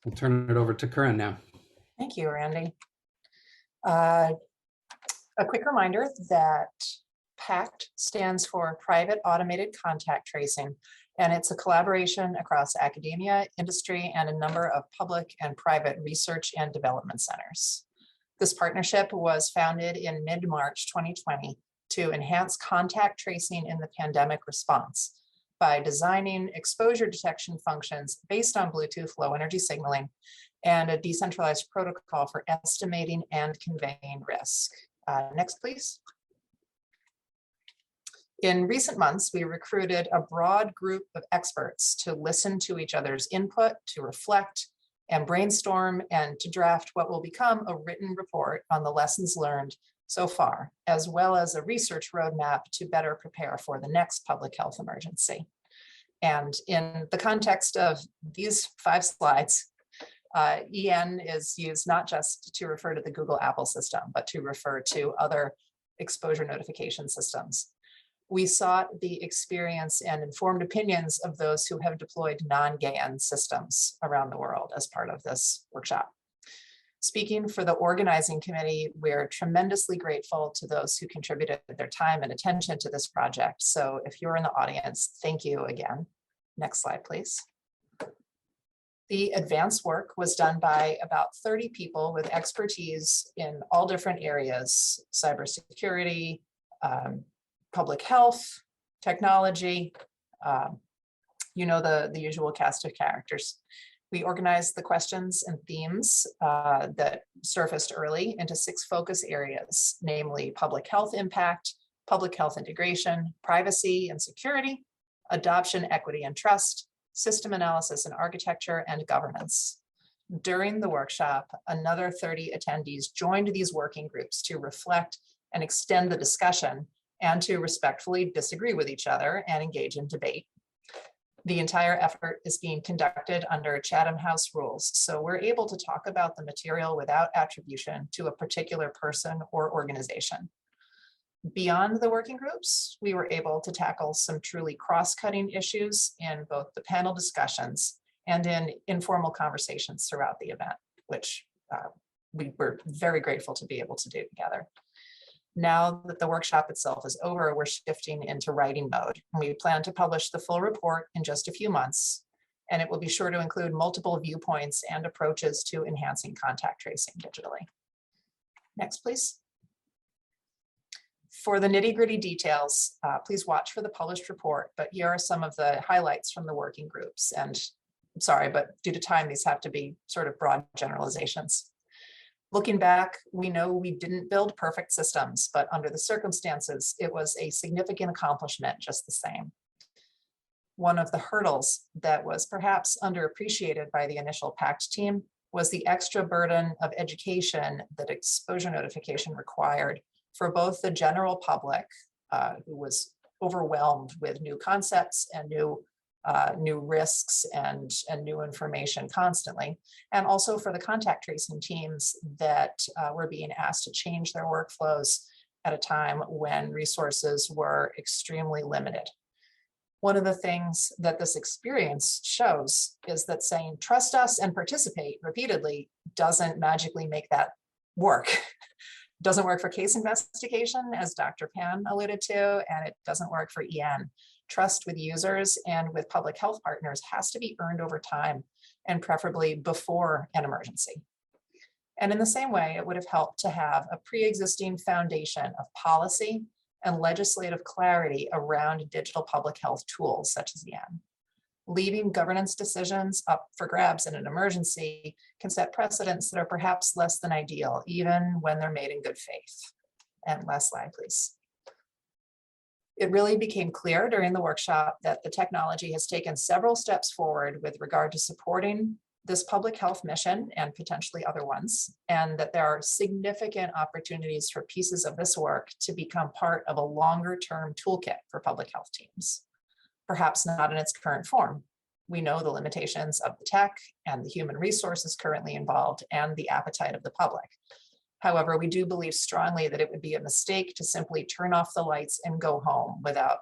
We'll turn it over to Curran now. Thank you, Randy. A quick reminder that PACT stands for Private Automated Contact Tracing, and it's a collaboration across academia, industry, and a number of public and private research and development centers. This partnership was founded in mid-March 2020 to enhance contact tracing in the pandemic response by designing exposure detection functions based on Bluetooth low energy signaling and a decentralized protocol for estimating and conveying risk. Next, please. In recent months, we recruited a broad group of experts to listen to each other's input, to reflect and brainstorm, and to draft what will become a written report on the lessons learned so far, as well as a research roadmap to better prepare for the next public health emergency. And in the context of these 5 slides, EN is used not just to refer to the Google Apple system, but to refer to other exposure notification systems. We sought the experience and informed opinions of those who have deployed non-GAN systems around the world as part of this workshop. Speaking for the organizing committee, we're tremendously grateful to those who contributed their time and attention to this project. So if you're in the audience, thank you again. Next slide, please. The advanced work was done by about 30 people with expertise in all different areas: cybersecurity, public health, technology, the usual cast of characters. We organized the questions and themes that surfaced early into 6 focus areas, namely public health impact, public health integration, privacy and security, adoption, equity and trust, system analysis and architecture, and governance. During the workshop, another 30 attendees joined these working groups to reflect and extend the discussion and to respectfully disagree with each other and engage in debate. The entire effort is being conducted under Chatham House rules, so we're able to talk about the material without attribution to a particular person or organization. Beyond the working groups, we were able to tackle some truly cross-cutting issues in both the panel discussions and in informal conversations throughout the event, which we were very grateful to be able to do together. Now that the workshop itself is over, we're shifting into writing mode. We plan to publish the full report in just a few months, and it will be sure to include multiple viewpoints and approaches to enhancing contact tracing digitally. Next, please. For the nitty-gritty details, please watch for the published report, but here are some of the highlights from the working groups. And I'm sorry, but due to time, these have to be sort of broad generalizations. Looking back, we know we didn't build perfect systems, but under the circumstances, it was a significant accomplishment just the same. One of the hurdles that was perhaps underappreciated by the initial PACT team was the extra burden of education that exposure notification required for both the general public, who was overwhelmed with new concepts and new risks and new information constantly, and also for the contact tracing teams that were being asked to change their workflows at a time when resources were extremely limited. One of the things that this experience shows is that saying trust us and participate repeatedly doesn't magically make that work. It doesn't work for case investigation, as Dr. Pan alluded to, and it doesn't work for EN. Trust with users and with public health partners has to be earned over time, and preferably before an emergency. And in the same way, it would have helped to have a pre-existing foundation of policy and legislative clarity around digital public health tools such as EN. Leaving governance decisions up for grabs in an emergency can set precedents that are perhaps less than ideal, even when they're made in good faith. And last slide, please. It really became clear during the workshop that the technology has taken several steps forward with regard to supporting this public health mission and potentially other ones, and that there are significant opportunities for pieces of this work to become part of a longer-term toolkit for public health teams, perhaps not in its current form. We know the limitations of the tech and the human resources currently involved and the appetite of the public. However, we do believe strongly that it would be a mistake to simply turn off the lights and go home without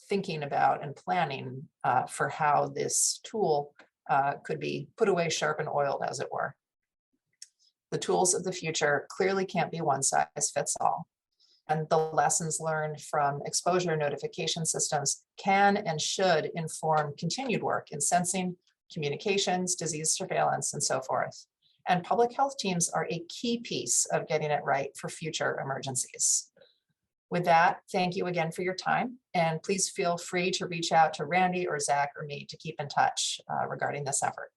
thinking about and planning for how this tool could be put away sharp and oiled, as it were. The tools of the future clearly can't be one size fits all. And the lessons learned from exposure notification systems can and should inform continued work in sensing, communications, disease surveillance, and so forth. And public health teams are a key piece of getting it right for future emergencies. With that, thank you again for your time, and please feel free to reach out to Randy or Zach or me to keep in touch regarding this effort.